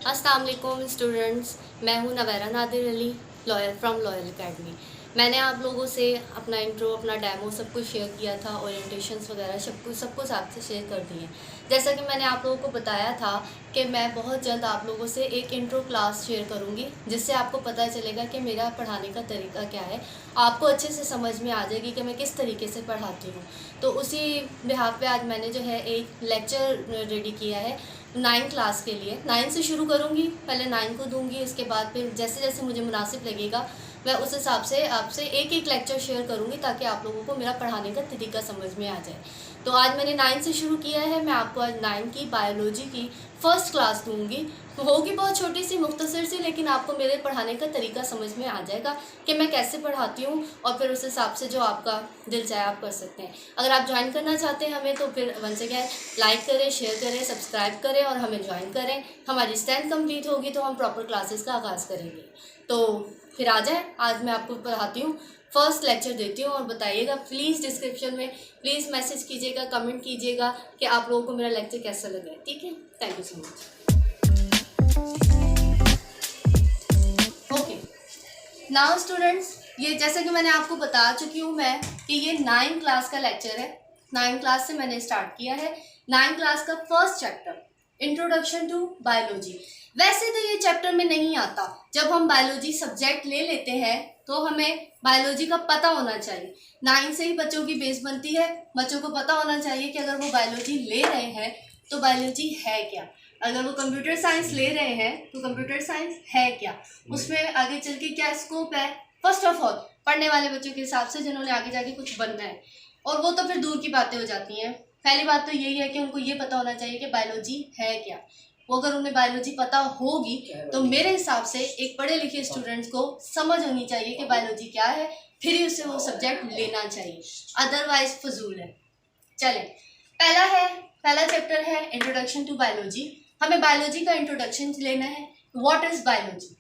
अस्सलाम वालेकुम स्टूडेंट्स, मैं हूं Navera Nadir Ali, lawyer from loyal academy. मैंने आप लोगों से अपना इंट्रो, अपना डेमो सब कुछ शेयर किया था, ओरिएंटेशंस वगैरह सब कुछ आपसे शेयर कर दिए। जैसा कि मैंने आप लोगों को बताया था कि मैं बहुत जल्द आप लोगों से एक इंट्रो क्लास शेयर करूंगी, जिससे आपको पता चलेगा कि मेरा पढ़ाने का तरीका क्या है। आपको अच्छे से समझ में आ जाएगी कि मैं किस तरीके से पढ़ाती हूँ। तो उसी बिहाफ पे आज मैंने जो है एक लेक्चर रेडी किया है 9 क्लास के लिए। 9 से शुरू करूँगी, पहले 9 को दूंगी, इसके बाद फिर जैसे जैसे मुझे मुनासिब लगेगा मैं उस हिसाब से आपसे एक एक लेक्चर शेयर करूँगी, ताकि आप लोगों को मेरा पढ़ाने का तरीका समझ में आ जाए। तो आज मैंने 9 से शुरू किया है। मैं आपको आज 9 की बायोलॉजी की फ़र्स्ट क्लास दूँगी। होगी बहुत छोटी सी, मुख्तसर सी, लेकिन आपको मेरे पढ़ाने का तरीका समझ में आ जाएगा कि मैं कैसे पढ़ाती हूँ, और फिर उस हिसाब से जो आपका दिल चाहे आप कर सकते हैं। अगर आप ज्वाइन करना चाहते हैं हमें, तो फिर वंस अगेन लाइक करें, शेयर करें, सब्सक्राइब करें और हमें ज्वाइन करें। हमारी स्ट्रेंथ कंप्लीट होगी तो हम प्रॉपर क्लासेस का आगाज़ करेंगे। तो फिर आ जाए, आज मैं आपको पढ़ाती हूँ, फर्स्ट लेक्चर देती हूँ। और बताइएगा प्लीज़, डिस्क्रिप्शन में प्लीज़ मैसेज कीजिएगा, कमेंट कीजिएगा कि आप लोगों को मेरा लेक्चर कैसा लगा। ठीक है, thank you so much. Okay, now students, ये जैसा कि मैंने आपको बता चुकी हूँ मैं कि ये 9 क्लास का लेक्चर है। 9 क्लास से मैंने स्टार्ट किया है। 9 क्लास का first chapter, introduction to biology. वैसे तो ये चैप्टर में नहीं आता। जब हम बायोलॉजी सब्जेक्ट ले लेते हैं तो हमें बायोलॉजी का पता होना चाहिए। 9 से ही बच्चों की बेस बनती है। बच्चों को पता होना चाहिए कि अगर वो बायोलॉजी ले रहे हैं तो बायोलॉजी है क्या। अगर वो कंप्यूटर साइंस ले रहे हैं तो कंप्यूटर साइंस है क्या, उसमें आगे चल के क्या स्कोप है। फर्स्ट ऑफ ऑल पढ़ने वाले बच्चों के हिसाब से जिन्होंने आगे जाके कुछ बनना है, और वो तो फिर दूर की बातें हो जाती हैं। पहली बात तो यही है कि उनको ये पता होना चाहिए कि बायोलॉजी है क्या। वो अगर उन्हें बायोलॉजी पता होगी तो मेरे हिसाब से एक पढ़े लिखे स्टूडेंट्स को समझ होनी चाहिए कि बायोलॉजी क्या है, फिर ही उससे वो सब्जेक्ट लेना चाहिए, अदरवाइज फजूल है। चले, पहला चैप्टर है इंट्रोडक्शन टू बायोलॉजी। हमें बायोलॉजी का इंट्रोडक्शन लेना है। What is biology?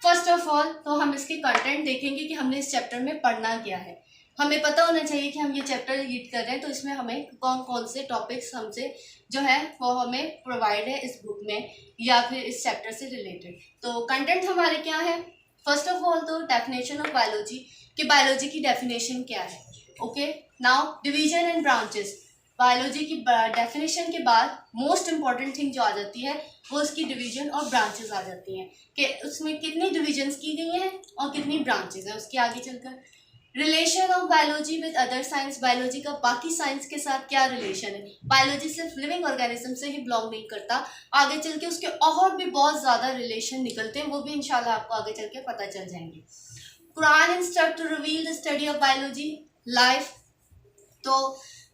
First of all तो हम इसके कंटेंट देखेंगे कि हमने इस चैप्टर में पढ़ना क्या है। हमें पता होना चाहिए कि हम ये चैप्टर रीड कर रहे हैं तो इसमें हमें कौन कौन से टॉपिक्स हमसे जो है वो हमें प्रोवाइड है इस बुक में या फिर इस चैप्टर से रिलेटेड। तो कंटेंट हमारे क्या है? फर्स्ट ऑफ ऑल तो डेफिनेशन ऑफ बायोलॉजी, कि बायोलॉजी की डेफिनेशन क्या है। Okay, now division and branches. Biology की डेफिनेशन के बाद मोस्ट इंपॉर्टेंट थिंग जो आ जाती है वो उसकी डिवीजन और ब्रांचेस आ जाती हैं, कि उसमें कितनी डिविजन्स की गई हैं और कितनी ब्रांचेस हैं। उसके आगे चलकर relation of biology with other science, biology का बाकी साइंस के साथ क्या रिलेशन है। बायोलॉजी सिर्फ लिविंग ऑर्गेनिज्म से ही बिलोंग नहीं करता, आगे चल के उसके और भी बहुत ज़्यादा रिलेशन निकलते हैं, वो भी इंशाल्लाह आपको आगे चल के पता चल जाएंगे। Quran instruct to reveal the study of biology life. तो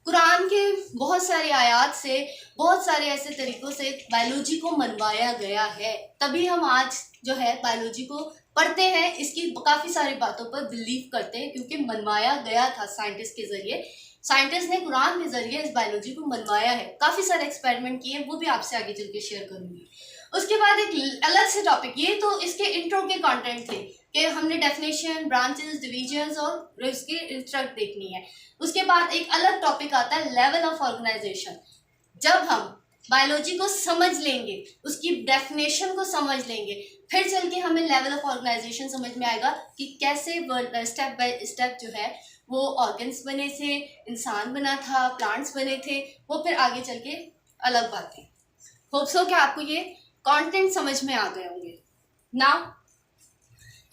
कुरान के बहुत सारी आयात से, बहुत सारे ऐसे तरीक़ों से बायोलॉजी को मनवाया गया है, तभी हम आज जो है बायोलॉजी को पढ़ते हैं। इसकी काफ़ी सारी बातों पर बिलीव करते हैं क्योंकि मनवाया गया था साइंटिस्ट के ज़रिए। साइंटिस्ट ने कुरान के ज़रिए इस बायोलॉजी को मनवाया है। काफ़ी सारे एक्सपेरिमेंट किए, वो भी आपसे आगे चल के शेयर करूँगी। उसके बाद एक अलग से टॉपिक, ये तो इसके इंट्रो के कंटेंट थे कि हमने डेफिनेशन, ब्रांचेस, डिविजन्स और इसकी इंस्ट्रक्ट देखनी है। उसके बाद एक अलग टॉपिक आता है लेवल ऑफ ऑर्गेनाइजेशन। जब हम बायोलॉजी को समझ लेंगे, उसकी डेफिनेशन को समझ लेंगे, फिर चल के हमें लेवल ऑफ ऑर्गेनाइजेशन समझ में आएगा कि कैसे स्टेप बाय स्टेप जो है वो ऑर्गन्स बने थे, इंसान बना था, प्लांट्स बने थे, वो फिर आगे चल के अलग बातें। होप सो कि आपको ये कंटेंट समझ में आ गए होंगे। नाउ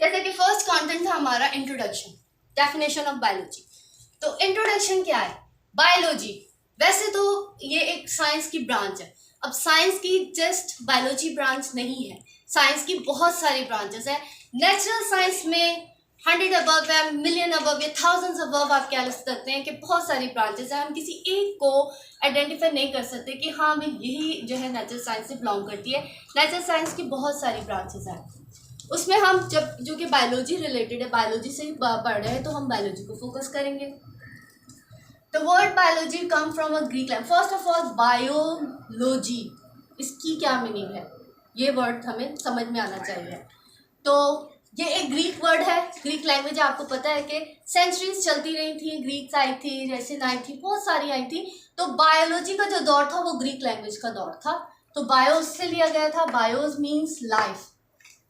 जैसे कि फर्स्ट कंटेंट था हमारा इंट्रोडक्शन, डेफिनेशन ऑफ बायोलॉजी। तो इंट्रोडक्शन क्या है? बायोलॉजी वैसे तो ये एक साइंस की ब्रांच है। अब साइंस की जस्ट बायोलॉजी ब्रांच नहीं है, साइंस की बहुत सारी ब्रांचेस है। नेचुरल साइंस में 100 अबव है, मिलियन अबव या थाउजेंड्स अबव आप क्या लिख सकते हैं कि बहुत सारी ब्रांचेस हैं। हम किसी एक को आइडेंटिफाई नहीं कर सकते कि हाँ हमें यही जो है नेचुरल साइंस से बिलोंग करती है। नेचुरल साइंस की बहुत सारी ब्रांचेस हैं। उसमें हम जब जो कि बायोलॉजी रिलेटेड है, बायोलॉजी से ही पढ़ रहे हैं, तो हम बायोलॉजी को फोकस करेंगे। The word biology come from a Greek language. First of all, biology इसकी क्या मीनिंग है, ये वर्ड हमें समझ में आना चाहिए। तो ये एक ग्रीक वर्ड है। ग्रीक लैंग्वेज आपको पता है कि सेंचुरीज चलती रही थी, ग्रीक्स आई थी, रेसिन आई थी, बहुत सारी आई थी। तो बायोलॉजी का जो दौर था वो ग्रीक लैंग्वेज का दौर था। तो बायोस से लिया गया था, bios means life,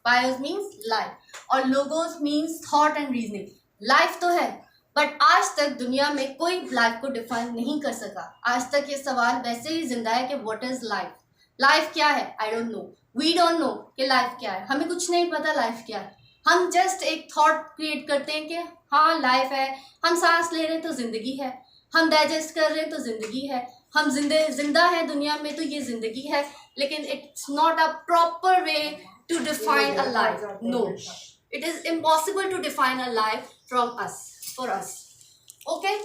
bios means life, और logos means thought and reasoning. Life तो है, बट आज तक दुनिया में कोई लाइफ को डिफाइन नहीं कर सका। आज तक ये सवाल वैसे ही जिंदा है कि व्हाट इज लाइफ, लाइफ क्या है, I don't know, we don't know कि लाइफ क्या है, हमें कुछ नहीं पता लाइफ क्या है। हम जस्ट एक थॉट क्रिएट करते हैं कि हाँ लाइफ है, हम सांस ले रहे हैं तो जिंदगी है, हम डाइजेस्ट कर रहे हैं तो जिंदगी है, हम जिंदा है दुनिया में तो ये जिंदगी है, लेकिन it's not a proper way to define a life. No, it is impossible to define a life from us, for us. Okay,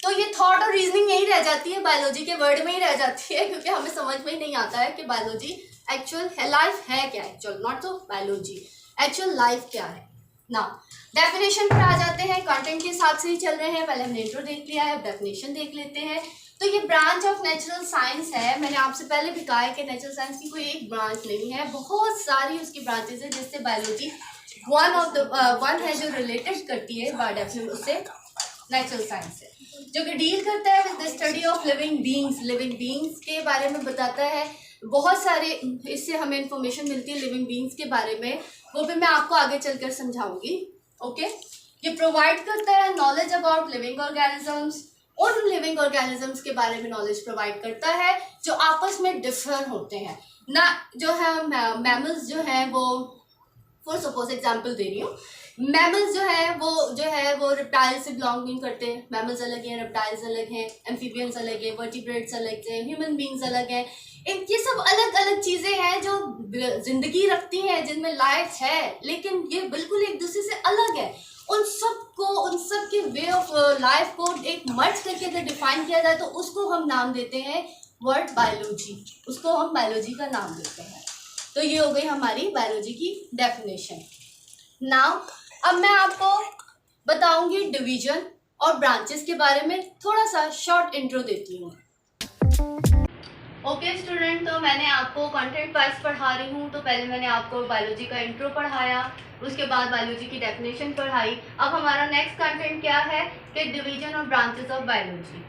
तो ये थॉट और रीजनिंग यही रह जाती है, बायोलॉजी के वर्ड में ही रह जाती है, क्योंकि हमें समझ में ही नहीं आता है कि बायोलॉजी एक्चुअल है, लाइफ है क्या एक्चुअल, नॉट तो बायोलॉजी, एक्चुअल लाइफ क्या है ना। डेफिनेशन पर आ जाते हैं, कंटेंट के हिसाब से ही चल रहे हैं, पहले हमने इंट्रो देख लिया है, अब डेफिनेशन देख लेते हैं। तो ये ब्रांच ऑफ नेचुरल साइंस है, मैंने आपसे पहले भी कहा है कि नेचुरल साइंस की कोई एक ब्रांच नहीं है, बहुत सारी उसकी ब्रांचेज है, जिससे बायोलॉजी वन है जो रिलेटेड करती है बाय डेफिनेशन उससे नेचुरल साइंस है, जो कि डील करता है with the study of living beings, living beings के बारे में बताता है। बहुत सारे इससे हमें इंफॉर्मेशन मिलती है लिविंग बीइंग्स के बारे में, वो भी मैं आपको आगे चलकर समझाऊंगी। ओके, ये प्रोवाइड करता है नॉलेज अबाउट लिविंग ऑर्गेनिजम्स, उन लिविंग ऑर्गेनिजम्स के बारे में नॉलेज प्रोवाइड करता है जो आपस में डिफर होते हैं ना। जो है मैमल्स जो हैं वो, फॉर सपोज एग्जांपल दे रही हूँ, मैमल्स जो है वो रेप्टाइल से बिलोंग नहीं करते, मैमल्स अलग हैं, रेप्टाइल्स अलग हैं, एम्फीबियंस अलग हैं, वर्टिब्रेट्स अलग हैं, ह्यूमन बींग्स अलग हैं। ये सब अलग अलग चीज़ें हैं जो जिंदगी रखती हैं, जिनमें लाइफ है, लेकिन ये बिल्कुल एक दूसरे से अलग है। उन सब के वे ऑफ लाइफ को एक मर्ज करके अगर डिफाइन किया जाए तो उसको हम नाम देते हैं वर्ड बायोलॉजी, उसको हम बायोलॉजी का नाम देते हैं। तो ये हो गई हमारी बायोलॉजी की डेफिनेशन। नाउ अब मैं आपको बताऊंगी डिवीजन और ब्रांचेस के बारे में, थोड़ा सा शॉर्ट इंट्रो देती हूँ। ओके स्टूडेंट, तो मैंने आपको कंटेंट वाइज पढ़ा रही हूँ। तो पहले मैंने आपको बायोलॉजी का इंट्रो पढ़ाया, उसके बाद बायोलॉजी की डेफिनेशन पढ़ाई। अब हमारा नेक्स्ट कंटेंट क्या है कि डिवीजन और ब्रांचेस ऑफ बायोलॉजी।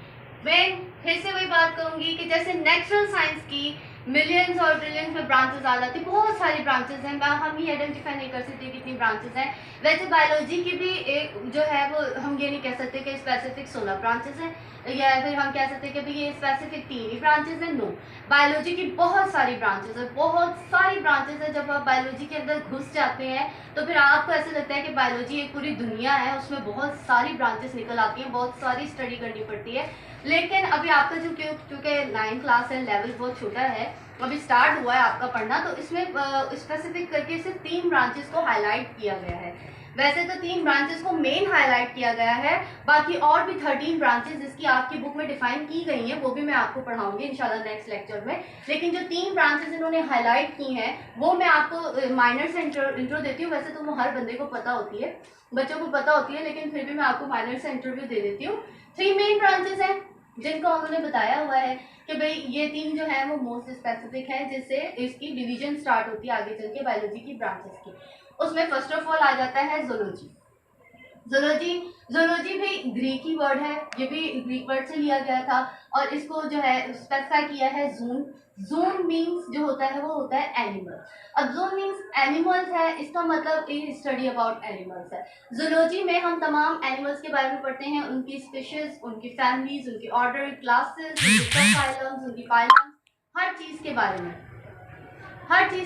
मैं फिर से वही बात करूँगी कि जैसे नेचुरल साइंस की मिलियंस और बिलियंस में ब्रांचेस आ जाती, बहुत सारी ब्रांचेस हैं, हम ही आइडेंटिफाई नहीं कर सकते कितनी ब्रांचेस हैं। वैसे बायोलॉजी की भी एक जो है वो हम ये नहीं कह सकते कि स्पेसिफिक 16 ब्रांचेस हैं, या फिर हम कह सकते हैं कि भाई ये स्पेसिफिक 3 ही ब्रांचेस हैं। नो, बायोलॉजी की बहुत सारी ब्रांचेस है, बहुत सारी ब्रांचेस है। जब आप बायोलॉजी के अंदर घुस जाते हैं तो फिर आपको ऐसा लगता है कि बायोलॉजी एक पूरी दुनिया है, उसमें बहुत सारी ब्रांचेस निकल आती हैं, बहुत सारी स्टडी करनी पड़ती है। लेकिन अभी आपका जो क्योंकि 9th क्लास है, लेवल बहुत छोटा है, अभी स्टार्ट हुआ है आपका पढ़ना, तो इसमें स्पेसिफिक करके सिर्फ 3 ब्रांचेस को हाईलाइट किया गया है। वैसे तो 3 ब्रांचेस को मेन हाईलाइट किया गया है, बाकी और भी 13 ब्रांचेस जिसकी आपकी बुक में डिफाइन की गई हैं, वो भी मैं आपको पढ़ाऊंगी इंशाल्लाह नेक्स्ट लेक्चर में। लेकिन जो 3 ब्रांचेस इन्होंने हाईलाइट की हैं वो मैं आपको माइनर से इंट्रो देती हूँ। वैसे तो वो हर बंदे को पता होती है, बच्चों को पता होती है, लेकिन फिर भी मैं आपको माइनर से इंटरव्यू दे देती हूँ। 3 मेन ब्रांचेस हैं जिनको उन्होंने बताया हुआ है कि भाई ये 3 जो है वो मोस्ट स्पेसिफिक है, जिससे इसकी डिवीजन स्टार्ट होती है आगे चल के बायोलॉजी की ब्रांचेस की। उसमें फर्स्ट ऑफ ऑल आ जाता है जूलॉजी। जूलॉजी भी ग्रीक ही वर्ड है, ये भी ग्रीक वर्ड से लिया गया था, और इसको जो है स्पेसिफाई किया है जून। जून मीन्स जो होता है वो होता है एनिमल। अब जून मीन्स एनिमल्स है, इसका मतलब स्टडी अबाउट एनिमल्स है। जूलॉजी में हम तमाम एनिमल्स के बारे में पढ़ते हैं, उनकी स्पीशीज, उनकी फैमिलीज, उनकी ऑर्डर, क्लासेस, उनकी सबफाइलम्स, उनकी फाइलम्स, हर चीज़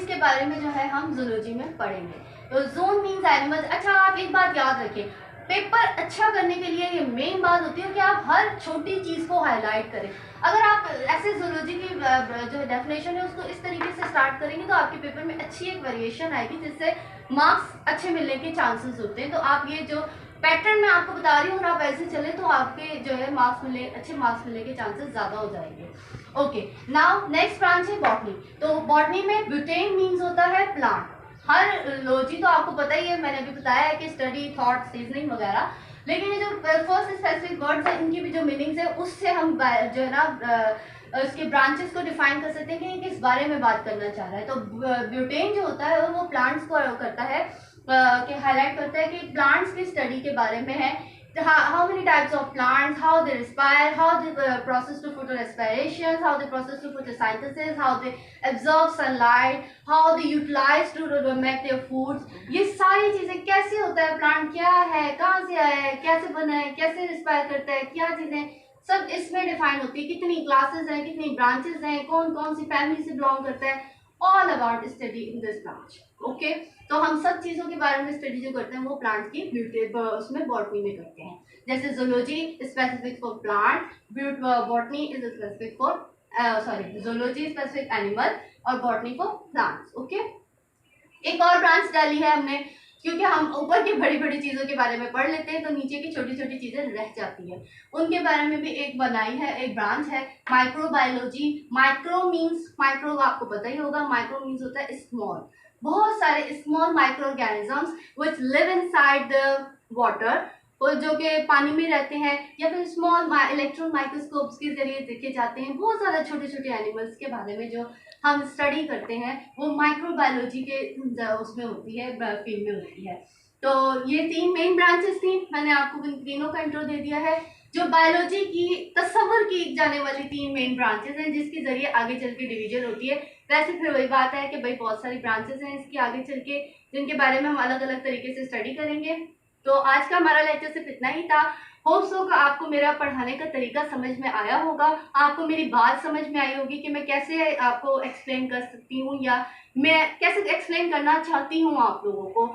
के बारे में जो है हम जूलॉजी में पढ़ेंगे। तो जून मीन्स एनिमल्स। अच्छा, आप एक बात याद रखें, पेपर अच्छा करने के लिए ये मेन बात होती है कि आप हर छोटी चीज़ को हाईलाइट करें। अगर आप ऐसे जूलॉजी की जो डेफिनेशन है उसको इस तरीके से स्टार्ट करेंगे तो आपके पेपर में अच्छी एक वेरिएशन आएगी, जिससे मार्क्स अच्छे मिलने के चांसेस होते हैं। तो आप ये जो पैटर्न मैं आपको बता रही हूँ और आप ऐसे चले तो आपके जो है अच्छे मार्क्स मिलने के चांसेस ज़्यादा हो जाएंगे। ओके, नाउ नेक्स्ट ब्रांच है बॉटनी। तो बॉटनी में ब्यूटेन मीन्स होता है प्लांट। हर लॉजी तो आपको पता ही है, मैंने अभी बताया है कि स्टडी, थॉट, सीजनिंग वगैरह, लेकिन ये जो फर्स्ट स्पेसिफिक वर्ड्स हैं इनकी भी जो मीनिंग्स है उससे हम जो है ना इसके ब्रांचेस को डिफाइन कर सकते हैं कि ये किस बारे में बात करना चाह रहा है। तो ब्यूटेन जो होता है वो प्लांट्स को करता है कि हाईलाइट करता है कि प्लांट्स की स्टडी के बारे में है। how many types of plants, how they respire, how they process to photorespiration, how they process to photosynthesis, how they absorb sunlight, how they utilize to make their foods. ये सारी चीजें कैसे होता है, प्लांट क्या है, कहाँ से आया है, कैसे बना है, कैसे रिस्पायर करता है, क्या चीजें सब इसमें डिफाइन होती है, कितनी क्लासेस हैं, कितनी ब्रांचेस हैं, कौन कौन सी फैमिली से बिलोंग करता है, all about study in this branch. Okay, तो हम सब चीज़ों के बारे में स्टडी जो करते हैं वो प्लांट की ब्यूटी उसमें बॉटनी में करते हैं. जैसे zoology specific for plant, botany is specific for zoology specific animal और बॉटनी फॉर प्लांट्स. ओके, एक और ब्रांच डाली है हमने, क्योंकि हम ऊपर की बड़ी बड़ी चीज़ों के बारे में पढ़ लेते हैं तो नीचे की छोटी छोटी चीज़ें रह जाती हैं. उनके बारे में भी एक बनाई है, एक ब्रांच है माइक्रोबायोलॉजी. माइक्रो मीन्स, माइक्रो आपको पता ही होगा, माइक्रो मीन्स होता है स्मॉल. बहुत सारे small micro organisms which live inside the water, जो कि पानी में रहते हैं, या फिर स्मॉल इलेक्ट्रॉन माइक्रोस्कोप्स के जरिए देखे जाते हैं. बहुत ज़्यादा छोटे छोटे एनिमल्स के बारे में जो हम स्टडी करते हैं वो माइक्रोबायोलॉजी के उसमें होती है, फील्ड में होती है. तो ये 3 मेन ब्रांचेस थी, मैंने आपको इन तीनों का इंट्रो दे दिया है. जो बायोलॉजी की तस्वर की जाने वाली 3 मेन ब्रांचेस हैं जिसके जरिए आगे चल के डिवीजन होती है. वैसे फिर वही बात है कि भाई बहुत सारी ब्रांचेस हैं इसकी आगे चल के, जिनके बारे में हम अलग अलग तरीके से स्टडी करेंगे. तो आज का हमारा लेक्चर सिर्फ इतना ही था. होप सो का आपको मेरा पढ़ाने का तरीका समझ में आया होगा, आपको मेरी बात समझ में आई होगी कि मैं कैसे आपको एक्सप्लेन कर सकती हूँ या मैं कैसे एक्सप्लेन करना चाहती हूँ आप लोगों को.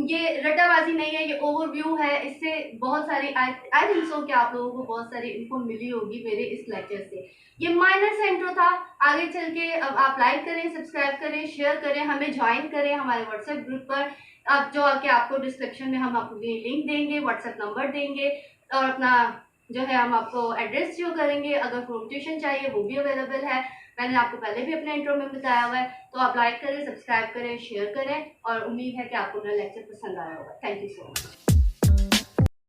ये रटाबाजी नहीं है, ये ओवरव्यू है. इससे बहुत सारी आई थिंक सो कि आप लोगों को बहुत सारी इन्फो मिली होगी मेरे इस लेक्चर से. ये माइनर सा इंट्रो था. आगे चल के अब आप लाइक करें, सब्सक्राइब करें, शेयर करें, हमें ज्वाइन करें हमारे व्हाट्सएप ग्रुप पर. अब जो आके आपको डिस्क्रिप्शन में हम आपको लिंक देंगे, व्हाट्सएप नंबर देंगे और अपना जो है हम आपको एड्रेस जो करेंगे. अगर कोई ट्यूशन चाहिए वो भी अवेलेबल है, मैंने आपको पहले भी अपने इंट्रो में बताया हुआ है. तो आप लाइक करें, सब्सक्राइब करें, शेयर करें और उम्मीद है कि आपको मेरा लेक्चर पसंद आया होगा. Thank you so much.